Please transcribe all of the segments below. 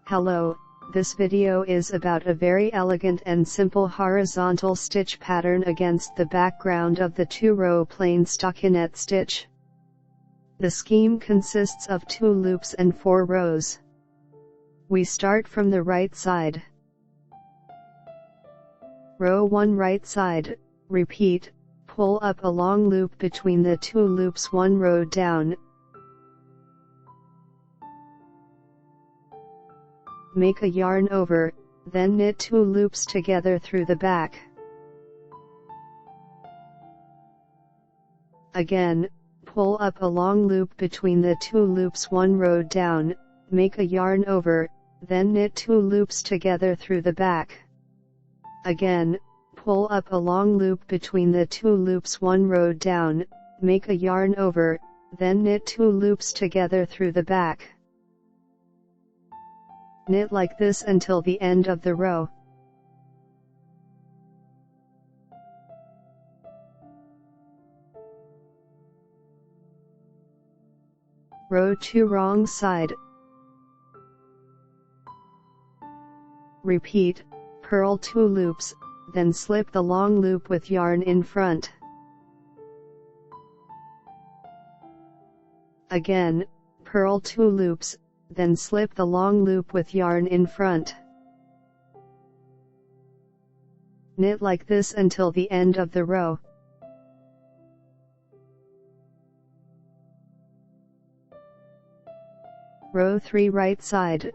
Hello, this video is about a very elegant and simple horizontal stitch pattern against the background of the 2-row plain stockinette stitch. The scheme consists of 2 loops and 4 rows. We start from the right side. Row 1 right side, repeat, pull up a long loop between the 2 loops 1 row down. Make a yarn over, then knit 2 loops together through the back. Again, pull up a long loop between the 2 loops 1 row down, make a yarn over, then knit 2 loops together through the back. Again, pull up a long loop between the 2 loops 1 row down, make a yarn over, then knit 2 loops together through the back. Knit like this until the end of the row. Row 2 wrong side. Repeat, purl 2 loops, then slip the long loop with yarn in front. Again, purl 2 loops, then slip the long loop with yarn in front. Knit like this until the end of the row. Row 3 right side.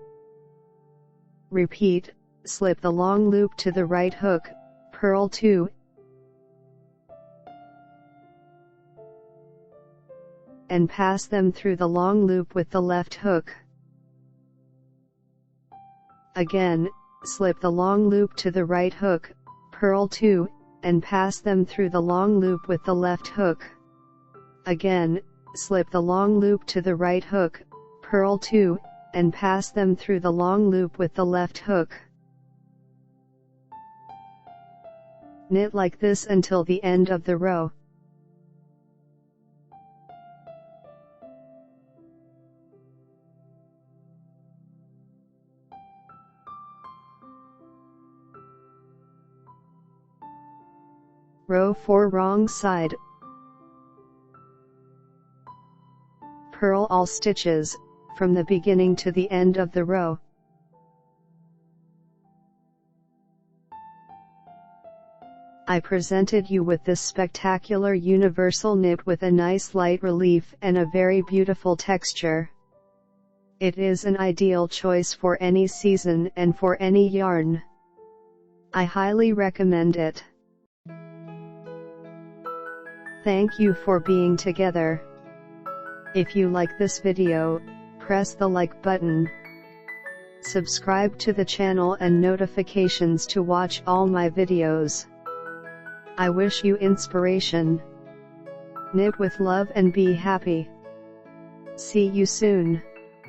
Repeat, slip the long loop to the right hook, purl 2, and pass them through the long loop with the left hook. Again, slip the long loop to the right hook, purl 2, and pass them through the long loop with the left hook. Again, slip the long loop to the right hook, purl 2, and pass them through the long loop with the left hook. Knit like this until the end of the row. Row 4 wrong side. Purl all stitches, from the beginning to the end of the row. I presented you with this spectacular universal knit with a nice light relief and a very beautiful texture. It is an ideal choice for any season and for any yarn. I highly recommend it. Thank you for being together. If you like this video, press the like button. Subscribe to the channel and notifications to watch all my videos. I wish you inspiration. Knit with love and be happy. See you soon.